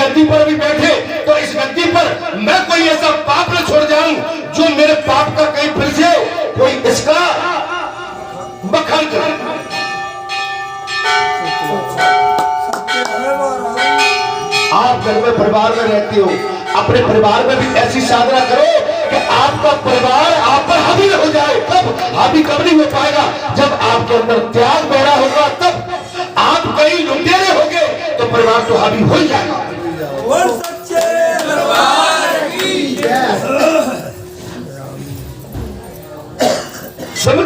गद्दी पर भी बैठे तो इस गद्दी पर मैं कोई ऐसा पाप न छोड़ जाऊं जो मेरे पाप का कहीं फिर से कोई इसका बखान करे। आप घर में परिवार में रहते हो, अपने परिवार में भी ऐसी साधना करो कि आपका परिवार आप पर हावी हो जाए। कब हावी कब नहीं हो पाएगा? जब आपके अंदर त्याग पैदा होगा, तब आप कहीं लुटेरे होंगे तो परिवार तो हावी हो ही जाएगा। समझ,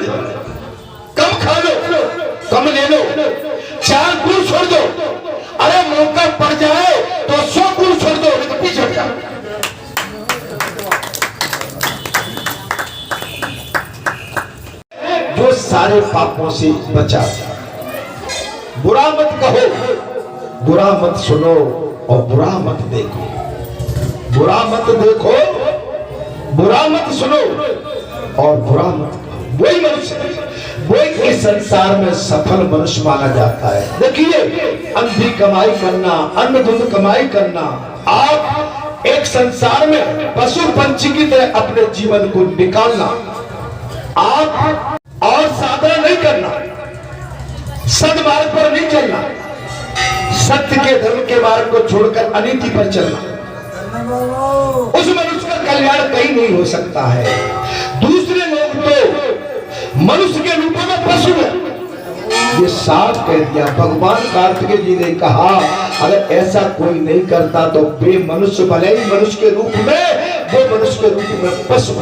कम खा लो, कम ले लो, 4 गुण छोड़ दो। अरे मौका पड़ जाए तो 100 गुण छोड़ दो, नहीं तो पीछे हट जाओ। जो सारे पापों से बचा, बुरा मत कहो, बुरा मत सुनो और बुरा मत देखो। बुरा मत देखो, बुरा मत सुनो और बुरा मत कहो। वही मनुष्य, वही इस संसार में सफल मनुष्य माना जाता है। देखिए, अंधी कमाई करना, अंधाधुंध कमाई करना, आप एक संसार में पशु पंछी की तरह अपने जीवन को निकालना, आप और साधना नहीं करना, सदमार्ग पर नहीं चलना, सत्य के धर्म के मार्ग को छोड़कर अनीति पर चलना, उस मनुष्य का कल्याण कहीं नहीं हो सकता है। दूसरे लोग तो मनुष्य के रूप में पशु है, ये साफ कह दिया। भगवान कार्तिकेय जी ने कहा, अगर ऐसा कोई नहीं करता तो वे मनुष्य भले ही मनुष्य के रूप में, वो मनुष्य के रूप में पशु।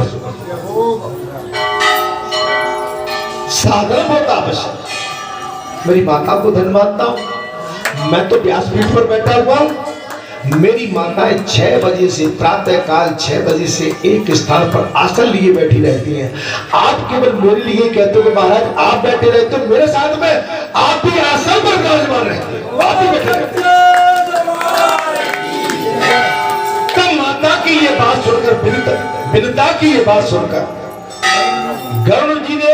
साधन बहुत आवश्यक। मेरी माता को धन मानता हूं, मैं तो व्यासपीठ पर बैठा हुआ हूं। मेरी माताएं 6 बजे से, प्रातः काल 6 बजे से एक स्थान पर आसन लिए बैठी रहती हैं। आप केवल मेरे लिए कहते हो कि महाराज आप बैठे रहते हो, मेरे साथ में आप भी आसन पर विराजमान रहते हो, आप भी बैठे रहते हो। तब माता की ये बात सुनकर, विनता की ये बात सुनकर गरुड़ जी ने,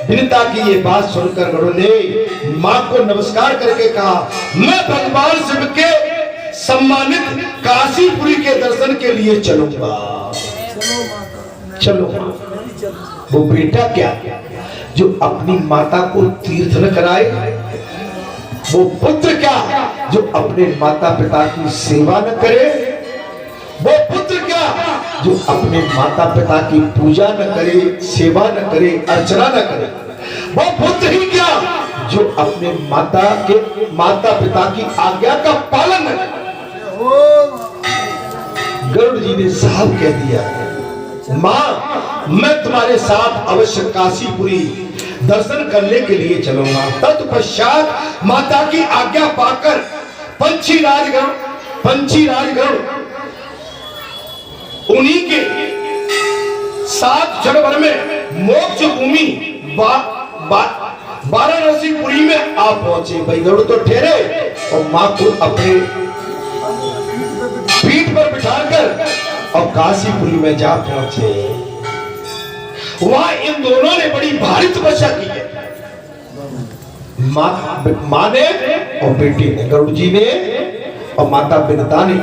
विनता की ये बात सुनकर गरुड़ ने मां को नमस्कार करके कहा, मैं भगवान शिव के सम्मानित काशीपुरी के दर्शन के लिए चलूंगा। चलो। वो बेटा क्या जो अपनी माता को तीर्थ न कराए, वो पुत्र क्या जो अपने माता पिता की सेवा न करे, वो पुत्र क्या जो अपने माता पिता की पूजा न करे, सेवा न करे, अर्चना न करे, वो पुत्र ही क्या जो अपने माता पिता की आज्ञा का पालन न करे। गरुड़ जी ने साफ कह दिया, मां मैं तुम्हारे साथ अवश्य काशीपुरी दर्शन करने के लिए चलूंगा। तत्पश्चात माता की आज्ञा पाकर पंछी राजगण उन्हीं के 7 क्षण भर में मोक्ष भूमि वाराणसीपुरी में आ पहुंचे। भाई गरुड़ तो ठहरे और मां को अपने पीठ पर बिठाकर और काशीपुरी में जा पहुंचे। वहां इन दोनों ने बड़ी भारी तपस्या की है, मां ने और बेटी ने, गरुड़ जी ने और माता विनता ने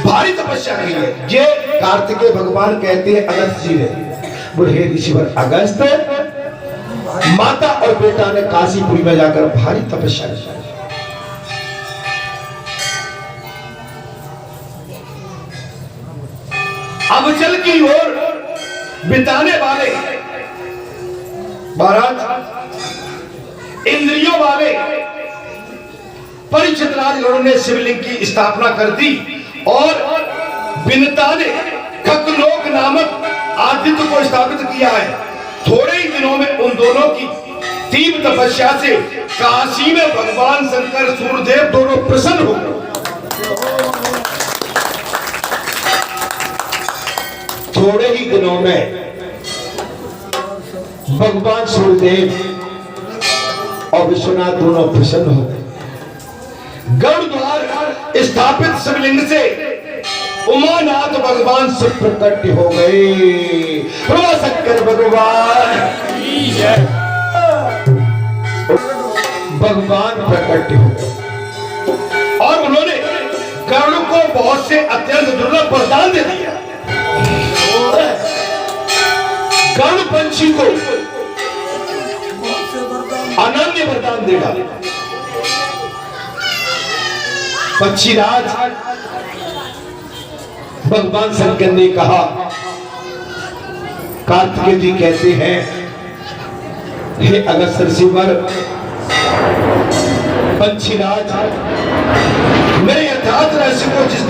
भारी तपस्या की है। ये कार्तिकेय भगवान कहते हैं अगस्त जी ने, बोले ऋषिवर अगस्त, माता और बेटा ने काशीपुरी में जाकर भारी तपस्या की। अब जल की ओर बिताने वाले महाराज, इंद्रियों वाले परीक्षित राजगणों ने शिवलिंग की स्थापना कर दी और विनता ने खगलोक नामक आदित्य को स्थापित किया है। थोड़े ही दिनों में उन दोनों की तीव्र तपस्या से काशी में भगवान शंकर सूर्यदेव दोनों प्रसन्न हो गए। थोड़े ही दिनों में भगवान सूर्यदेव और विश्वनाथ दोनों प्रसन्न हो गए। गरुड़ द्वार स्थापित शिवलिंग से उमानाथ भगवान से प्रकट हो गए। शंकर भगवान प्रकट हो गए और उन्होंने कर्ण को बहुत से अत्यंत दुर्लभ वरदान दे दिया। कर्ण पंछी को अनन्य वरदान दे डाला। पक्षीराज भगवान शंकर ने कहा, कार्तिकेय जी कहते हैं, हे अगस्त्य ऋषिवर, पंछीराज मेरे यथार्थ रहस्य को जिसे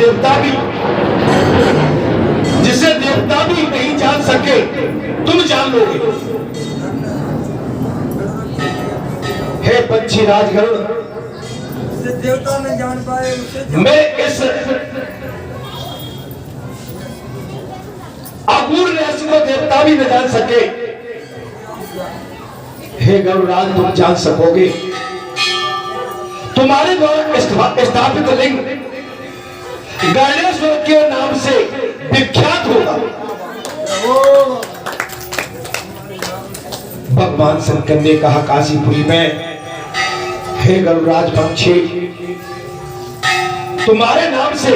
देवता भी नहीं जान सके तुम जान लोगे। हे पंछीराज गरुड़, देवता नहीं जान पाए मैं इस अपूर्ण रहस्य को देवता भी न जान सके, हे गरुड़राज तुम जान सकोगे। तुम्हारे द्वारा स्थापित लिंग गणेश्वर के नाम से विख्यात होगा। भगवान शंकर ने कहा, काशीपुरी में हे गरुड़राज पक्षी, तुम्हारे नाम से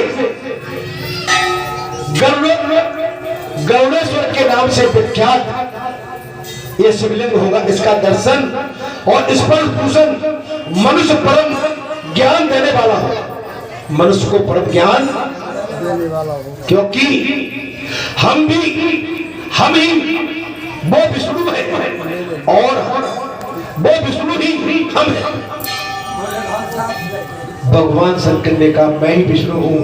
गरुड़ेश्वर के नाम से विख्यात ये शिवलिंग होगा। इसका दर्शन और इस पर पूजन मनुष्य परम ज्ञान देने वाला हो, मनुष्य को परम ज्ञान देने वाला हो, क्योंकि हम ही वो विष्णु है और वो विष्णु ही हम हैं। भगवान शंकर ने कहा, मैं ही विष्णु हूं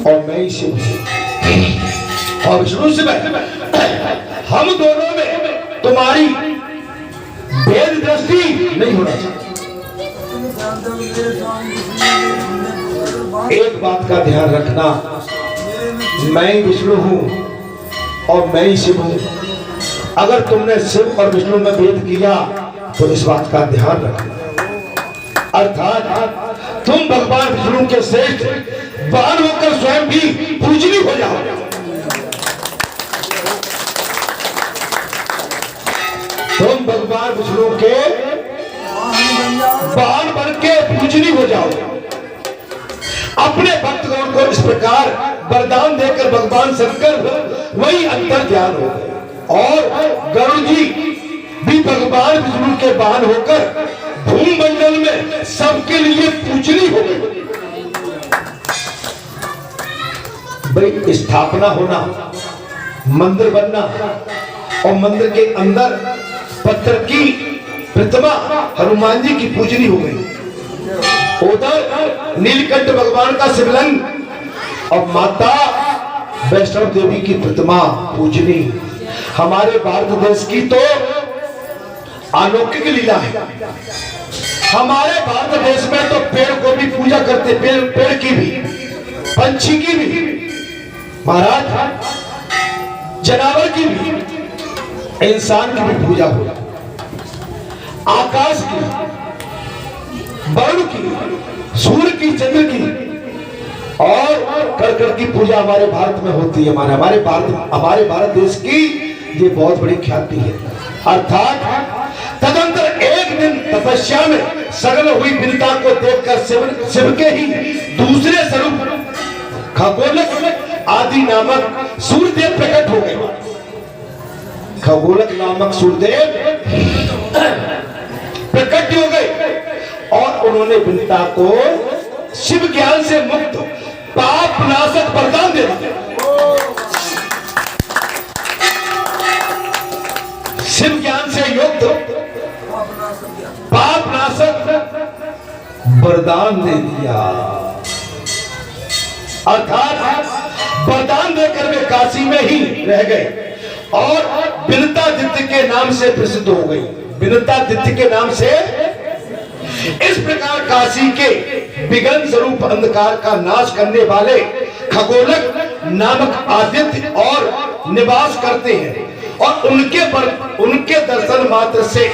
और मैं ही शिव हूं और विष्णु शिव है। हम दोनों में तुम्हारी भेद दृष्टि नहीं होना चाहिए। एक बात का ध्यान रखना, मैं ही विष्णु हूं और मैं ही शिव हूं। अगर तुमने शिव और विष्णु में भेद किया तो इस बात का ध्यान रखना, अर्थात तुम भगवान विष्णु के श्रेष्ठ वाहन होकर स्वयं भी पूजनीय हो जाओ। तुम भगवान विष्णु के वाहन बन के पूजनीय हो जाओ। अपने भक्तगण को इस प्रकार वरदान देकर भगवान शंकर वही अंतर ध्यान हो गए और गरुड़ जी भी भगवान विष्णु के वाहन होकर भूमंडल में सबके लिए पूजनीय हो गए। भाई स्थापना होना, मंदिर बनना और मंदिर के अंदर पत्थर की प्रतिमा हनुमान जी की पूजनीय हो गई। उधर नीलकंठ भगवान का शिवलिंग और माता वैष्णव देवी की प्रतिमा पूजनीय। हमारे भारत देश की तो अलौकिक लीला है। हमारे भारत देश में तो पेड़ को भी पूजा करते, पेड़ की भी, पंछी की भी, महाराज जानवर की भी, इंसान की भी पूजा हो, आकाश की, वरुण की, सूर्य की, चंद्र की और कर की पूजा हमारे भारत में होती है। हमारे भारत देश की ये बहुत बड़ी ख्याति है। अर्थात तदंतर एक दिन तपस्या में सगल हुई विनता को देखकर शिव के ही दूसरे स्वरूप खगोलक आदि नामक सूर्यदेव प्रकट हो गए। खगोलक नामक सूर्यदेव प्रकट हो गए और उन्होंने विनता को शिव ज्ञान से मुक्त पाप नाशक वरदान दे दिया। शिव ज्ञान से युक्त पाप नाशक वरदान दे दिया। अर्थात वरदान देकर वे काशी में ही रह गए और विनतादित्य के नाम से प्रसिद्ध हो गई। विनतादित्य के नाम से इस प्रकार काशी के विघ्न स्वरूप अंधकार का नाश करने वाले खगोलक नामक आदित्य और निवास करते हैं और उनके दर्शन मात्र से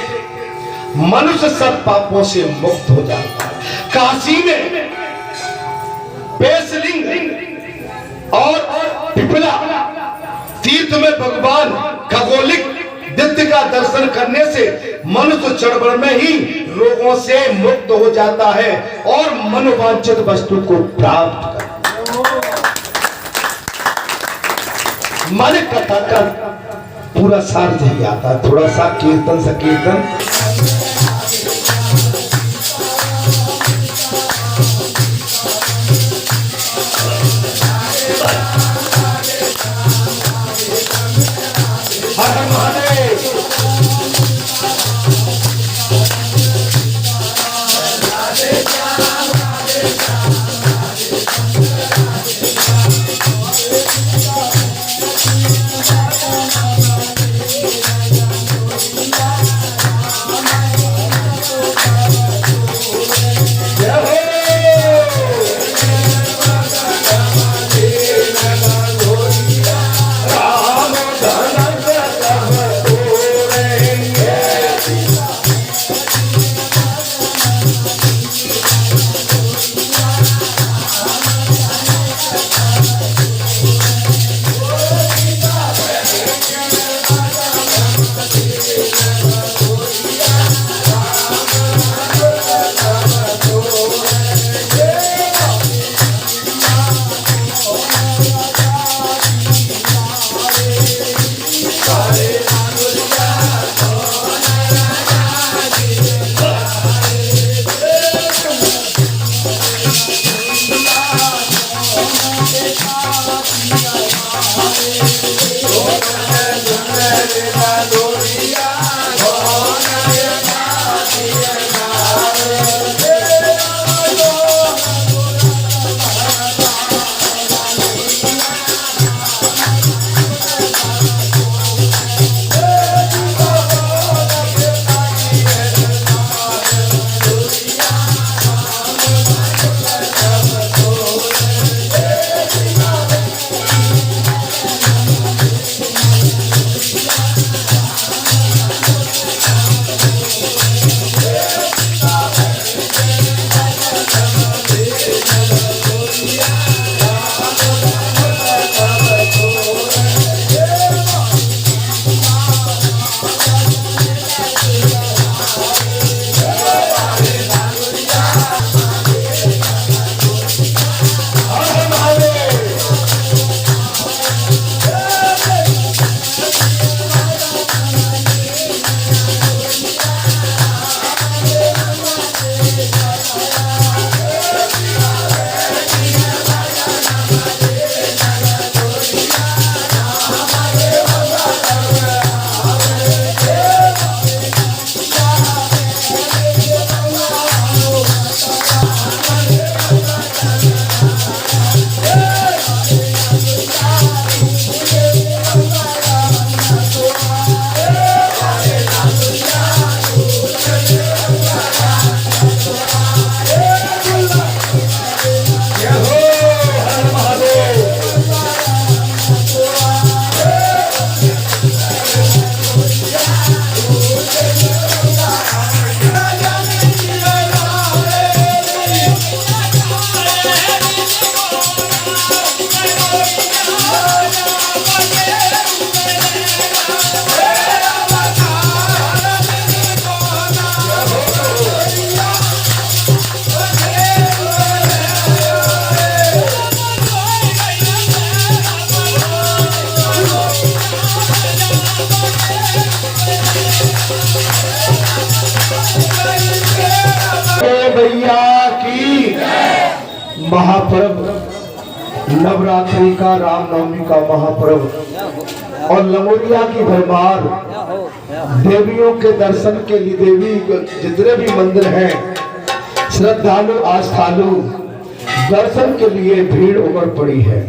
मनुष्य सब पापों से मुक्त हो जाता है। काशी में पेशलिंग और पिपला तीर्थ में भगवान खगोलिक दित्य का दर्शन करने से मनुष्य क्षण भर में ही रोगों से मुक्त हो जाता है और मनोवांछित वस्तु को प्राप्त करता है। माने कथा का पूरा सार यही आता है। थोड़ा सा कीर्तन संकीर्तन हर महादेव। भैया की महापर्व नवरात्रि का रामनवमी का महापर्व और लंगोरिया की भरमार देवियों के दर्शन के लिए देवी जितने भी मंदिर हैं श्रद्धालु आस्थालु दर्शन के लिए भीड़ उमड़ पड़ी है।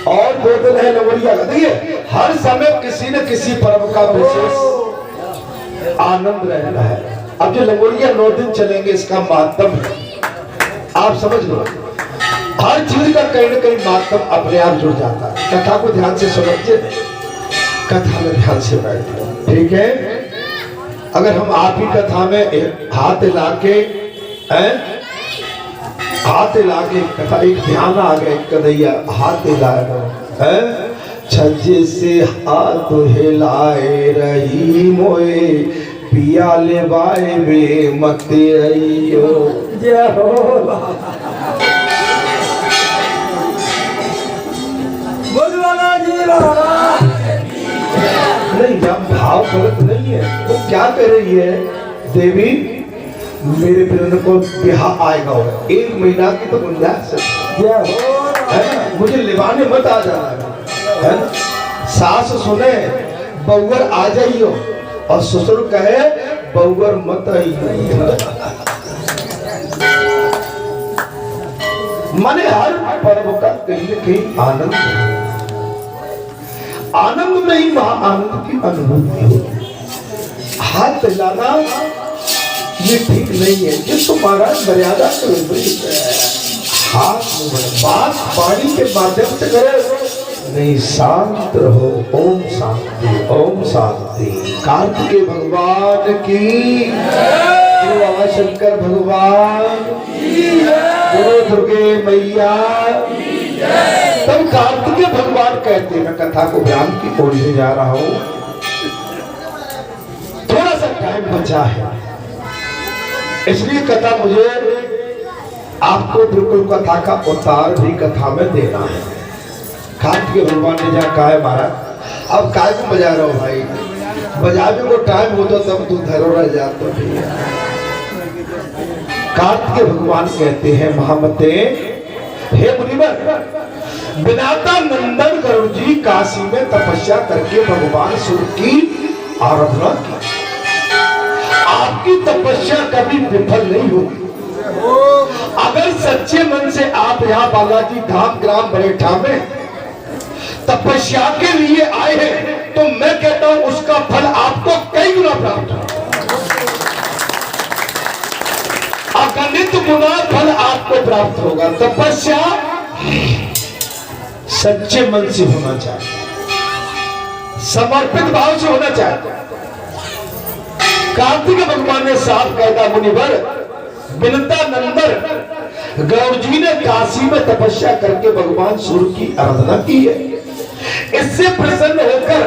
और 2 दिन है लंगोरिया का। देखिए हर समय किसी न किसी पर्व का विशेष आनंद रहता है। अब जो लंगोरिया 9 दिन चलेंगे इसका महत्व है, आप समझ लो। हर चीज का कहीं न कहीं महत्व अपने आप जुड़ जाता है। कथा को ध्यान से समझिए, कथा में ध्यान से बैठो, ठीक है। अगर हम आप ही कथा में हाथ ला के कथा एक ध्यान आ गए कन्हैया हाथ हिलाए छज्जे से हाथ हिलाए रही मोए पिया ले बाए वे मत आइयो जय हो। बोल वाला गलत नहीं है। वो क्या कह रही है, देवी मेरे पिता को ब्याह आएगा, 1 महीना की तो गुंजाइश है ना, मुझे लिवाने मत आ जाना है ना। सास सुने बउअर आ जाइयो और ससुर कहे बउअर मत आइयो। माने हर पर्व का कहीं न कहीं आनंद है। आनंद में ही महा आनंद की अनुभूति होती। हाथ हिलाना ये ठीक नहीं है, जिसको महाराज मर्यादा करो, हाथ में बात वाणी के माध्यम से करे नहीं, शांत रहो। ओम शांति, ओम शांति। कार्तिकेय भगवान की, गुरु शंकर भगवान, गुरु दुर्गे मैया। तब कार्तिकेय भगवान कहते हैं, मैं कथा को विराम की ओर ले जा रहा हूं, थोड़ा सा टाइम बचा है, इसलिए कथा मुझे आपको बिल्कुल कथा का उतार भी कथा में देना है। कार्तिकेय भगवान ने जहाँ कहा है महाराज अब काय को बजा रहा हो भाई, बजाने को टाइम हो तो तब तू धरो रह जा तो ठीक है। कार्तिकेय भगवान कहते हैं, महामते हे मुनिवर, बिनाता नंदन गरुड़ जी काशी में तपस्या करके भगवान सूर्य की आराधना की। आपकी तपस्या कभी विफल नहीं होगी। अगर सच्चे मन से आप यहाँ बालाजी धाम ग्राम बरेठा में तपस्या के लिए आए हैं तो मैं कहता हूं उसका फल आपको कई गुना प्राप्त होगा। अगणित गुना फल आपको प्राप्त होगा। तपस्या सच्चे मन से होना चाहिए, समर्पित भाव से होना चाहिए। कार्तिक भगवान ने साफ कह दिया, मुनिवर बिनता नंदन गौड़ जी ने काशी में तपस्या करके भगवान सूर्य की आराधना की है। इससे प्रसन्न होकर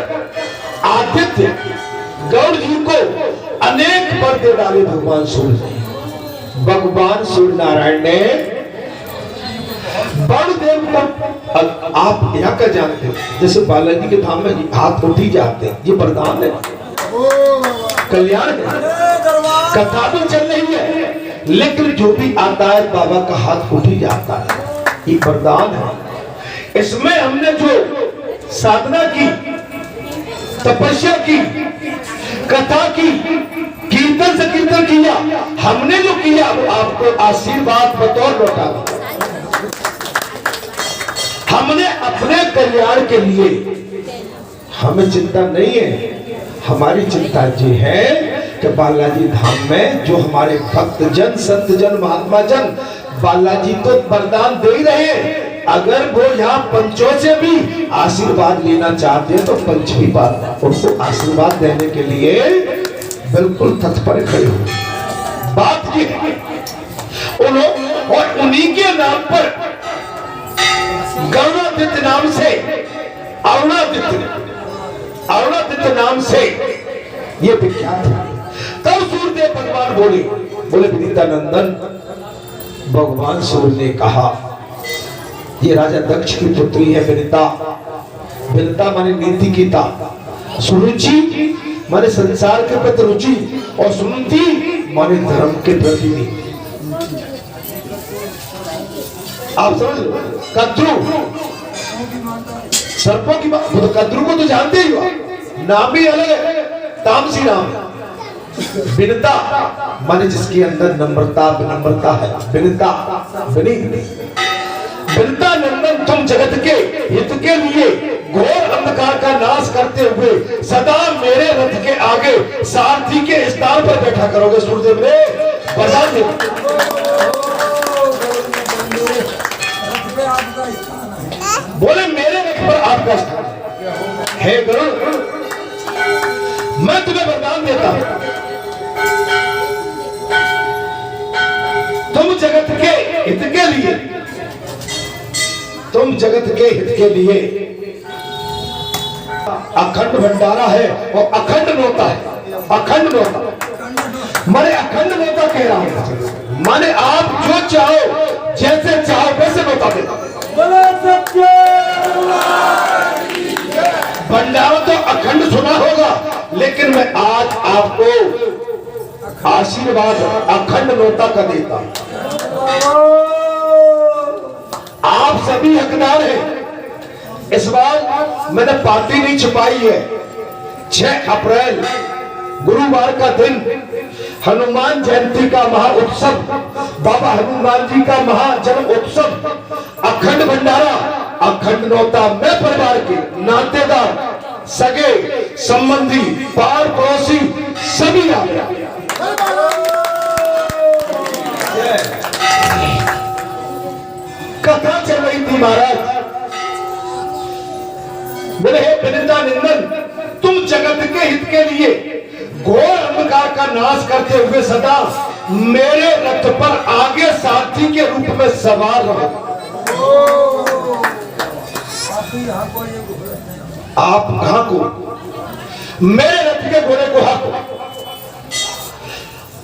आदित्य गौड़ जी को अनेक वर दे डाले भगवान सूर्य। भगवान सूर्य नारायण ने बड़ देवता, आप यहाँ का जानते हो, जैसे बालाजी के धाम में हाथ उठी जाते हैं, ये वरदान है, कल्याण है। कथा तो चल रही है लेकिन जो भी आता है बाबा का हाथ उठी जाता है, ये वरदान है। इसमें हमने जो साधना की, तपस्या की, कथा की, कीर्तन से कीर्तन किया, हमने जो किया वो आपको आशीर्वाद बतौर लौटा। हमने अपने कल्याण के लिए, हमें चिंता नहीं है, हमारी चिंता ये है कि बालाजी धाम में जो हमारे भक्त जन, संत जन, महात्मा जन, बालाजी तो वरदान दे ही रहे हैं, अगर वो यहाँ पंचों से भी आशीर्वाद लेना चाहते हैं तो पंच भी बात उनको आशीर्वाद देने के लिए बिल्कुल तत्पर खड़े हो। बात ये और उन्हीं के नाम पर गरुड़ादित्य नाम से, अरुणादित्य नाम से ये विख्यात है। तब सूर्यदेव भगवान बोले विनीता नंदन, भगवान सूर्य ने कहा, ये राजा दक्ष की पुत्री है विनीता। विनीता माने नीति की ता, सुरुचि माने संसार के प्रति रुचि, और सुनती माने धर्म के प्रति नीति। आप समझ लो, कद्रू सर्पों की बात, तो कद्रू को तो जानते ही हो, नाम भी अलग है, तामसी नाम है। विनीता माने जिसके अंदर नम्रता, विनम्रता है, विनीता, विनीता नंदन, तुम जगत के हित के लिए घोर अंधकार का नाश करते हुए सदा मेरे रथ के आगे सारथी के स्थान पर बैठा करोगे। सूर्यदेव ने वरदान दिया, बोले मेरे रथ पर आपका स्थान है। हे गरुड़, मैं तुम्हें वरदान देता हूं, तुम जगत के हित के लिए, तुम जगत के हित के लिए अखंड भंडारा है और अखंड नोता है। अखंड नोता माने अखंड नोता कह रहा हूं, माने आप जो चाहो, जैसे चाहो वैसे नोता देता। भंडारा तो अखंड सुना होगा, लेकिन लेकिन मैं आज आपको आशीर्वाद अखंड नोता का देता हूं। आप सभी हकदार हैं। इस बार मैंने पार्टी नहीं छुपाई है। 6 अप्रैल गुरुवार का दिन हनुमान जयंती का महाउत्सव, बाबा हनुमान जी का महाजन्म उत्सव, अखंड भंडारा, अखंड नौता में परिवार के नातेदार, सगे संबंधी, पार पड़ोसी सभी आ गया। कथा चल रही थी महाराज, बोले हे विनिता निंदन, तुम जगत के हित के लिए घोर अंधकार का नाश करते हुए सदा मेरे रथ पर आगे सारथी के रूप में सवार रहो। आप कहां को मेरे रथ के घोड़े को हाको,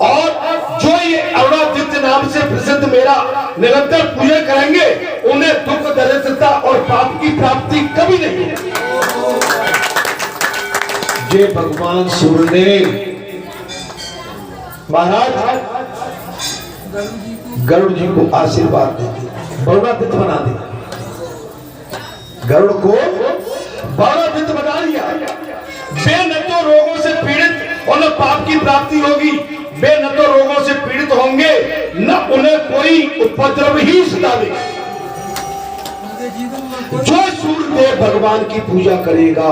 और जो ये अरुणादित्य नाम से प्रसिद्ध मेरा निरंतर पूजा करेंगे उन्हें दुख, दरिद्रता और पाप की प्राप्ति कभी नहीं है। ये भगवान सूर्य ने महाराज गरुड़ जी को आशीर्वाद दे दिया, बहुरादित्य बना दिया। गरुड़ को बहुरादित्य बना दिया। वे न तो रोगों से पीड़ित और न पाप की प्राप्ति होगी, वे न तो रोगों से पीड़ित होंगे न उन्हें कोई उपद्रव ही सतावेगा। जो सूर्यदेव भगवान की पूजा करेगा,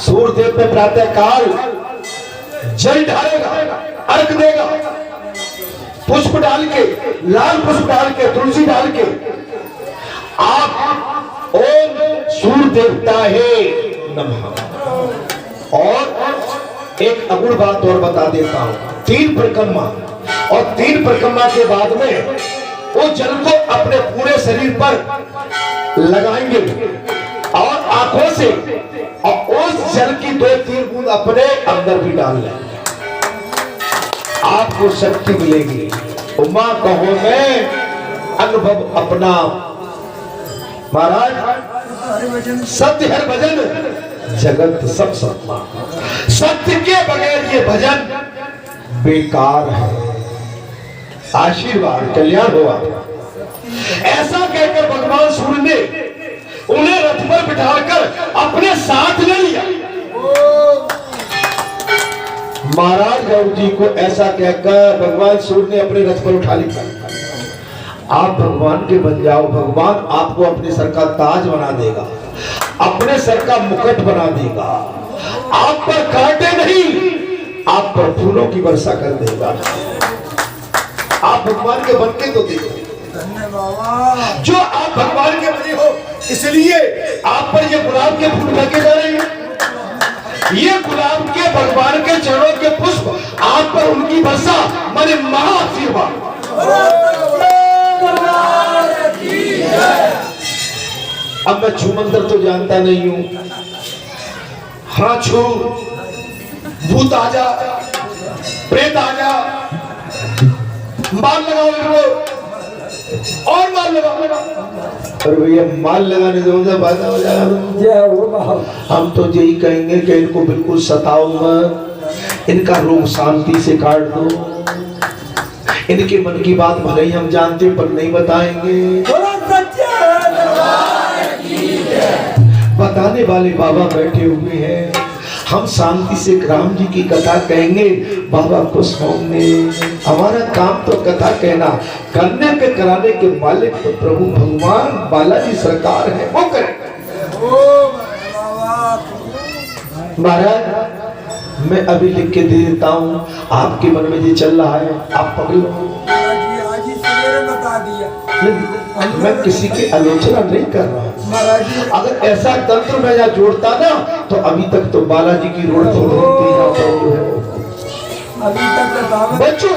सूर्यदेव पे प्रातः काल जल ढालेगा, अर्घ देगा, पुष्प डाल के, लाल पुष्प डाल के, तुलसी डाल के आप ओम सूर्य देवता है नमः। और एक अगुण बात और बता देता हूं, 3 परिक्रमा, और 3 परिक्रमा के बाद में वो जल को अपने पूरे शरीर पर लगाएंगे और आंखों से, और उस जल की 2-3 बूंद अपने अंदर भी डाल लेंगे। आपको शक्ति मिलेगी। उमा कहो मैं अनुभव अपना। महाराज सत्य हर भजन जगत सब सम्मान। सत्य के बगैर ये भजन बेकार है। आशीर्वाद कल्याण हुआ। ऐसा कहकर भगवान सूर्य ने उन्हें रथ पर बिठाकर अपने साथ ले लिया। महाराज गरुड़ जी को ऐसा कहकर भगवान सूर्य ने अपने रथ पर उठा लिया। आप भगवान के बन जाओ, भगवान आपको अपने सर का ताज बना देगा, अपने सर का मुकुट बना देगा, आप पर कांटे नहीं, आप पर फूलों की वर्षा कर देगा। आप भगवान के बन के तो देखो। जो आप भगवान के बने हो, इसलिए आप पर ये गुलाब के फूल फेंके जा रहे हैं। ये गुलाब के भगवान के चरणों के पुष्प आप पर उनकी वर्षा, माने महाआशीर्वाद। अब मैं छू मंत्र तो जानता नहीं हूं। हाँ छू, भूत आजा, प्रेत आजा, माल लगाओ इनको, और माल लगाओ। और भैया माल लगाने से फायदा हो जाएगा। हम तो यही कहेंगे कि इनको बिल्कुल सताओ मत, इनका रोग शांति से काट दो। इनके मन की बात भले ही हम जानते पर नहीं बताएंगे। बताने वाले बाबा बैठे हुए हैं। हम शांति से राम जी की कथा कहेंगे, बाबा खुश होंगे। हमारा काम तो कथा कहना, करने पे कराने के मालिक तो प्रभु भगवान बालाजी सरकार है, वो करेंगे। महाराज मैं अभी लिख के दे देता हूँ, आपके मन में ये चल रहा है आप पकड़ लो। बता दिया। मैं किसी की आलोचना नहीं कर रहा हूँ। अगर ऐसा तंत्र मैं यहाँ जोड़ता ना तो अभी तक तो बालाजी की रोड तो अभी तक बच्चों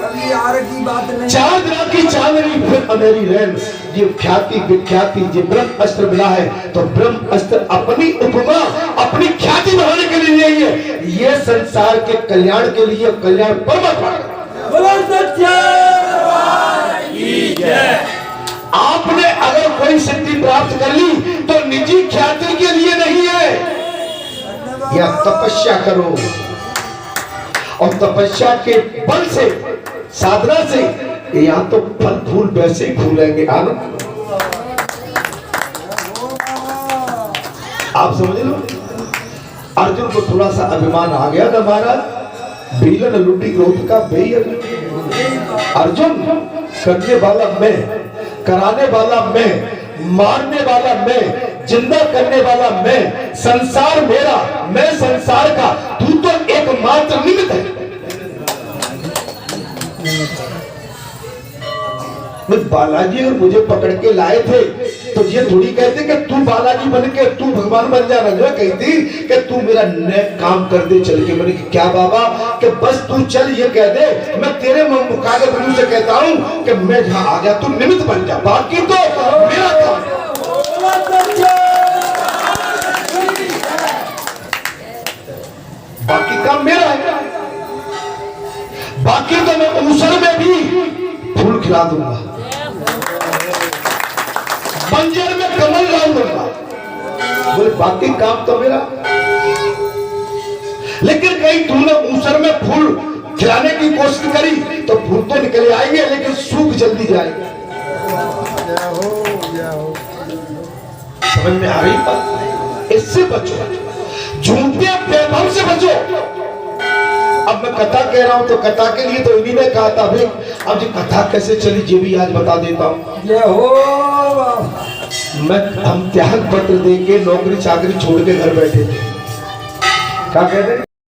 कभी यार की बात नहीं। चांद की चांदनी फिर अंधेरी रैन, ये ख्याति विख्याति ये ब्रह्म अस्त्र मिला है, तो ब्रह्म अस्त्र अपनी उपमा अपनी ख्याति बढ़ाने के लिए नहीं है, ये संसार के कल्याण के लिए, कल्याण परमात्मा। आपने अगर कोई सिद्धि प्राप्त कर ली तो निजी ख्याति के लिए नहीं है, तपस्या करो और तपस्या के बल से, साधना से यहाँ तो फल फूल वैसे ही फूलेंगे। आनंद आप समझ लो। अर्जुन को थोड़ा सा अभिमान आ गया था महाराज, भीलन लुटी क्रोध का भई अर्जुन, करने वाला मैं, कराने वाला मैं, मारने वाला मैं, जिंदा करने वाला मैं, संसार मेरा, मैं संसार का, तू तो एकमात्र निमित्त है। बालाजी अगर मुझे पकड़ के लाए थे तो ये थोड़ी कहते कि तू बालाजी बन के तू भगवान बन जा रहा, कहती कि तू मेरा नेक काम कर दे चल के। मैंने क्या बाबा कि बस तू चल, ये कह दे मैं तेरे मुकाबले बंधु से कहता हूं कि मैं जहां आ गया तू निमित्त बन जा, बाकी तो मेरा काम। बाकी काम मेरा है, बाकी तो मैं ऊसर में भी फूल खिला दूंगा, बंजर में कमल ला दूंगा, बोले बाकी काम तो मेरा। लेकिन कहीं तूने ऊसर में फूल खिलाने की कोशिश करी तो फूल तो निकले आएंगे लेकिन सूख जल्दी जाएंगे। समझ में आ रही बात? इससे बचो, झूठे वैभव से बचो। अब मैं कथा कह रहा हूं तो कथा के लिए तो इन्हीं ने कहा था भाई, अब ये कथा कैसे चली ये भी आज बता देता हूं। जय हो। हम त्याग पत्र देके नौकरी चाकरी छोड़ के घर बैठे थे, क्या कहते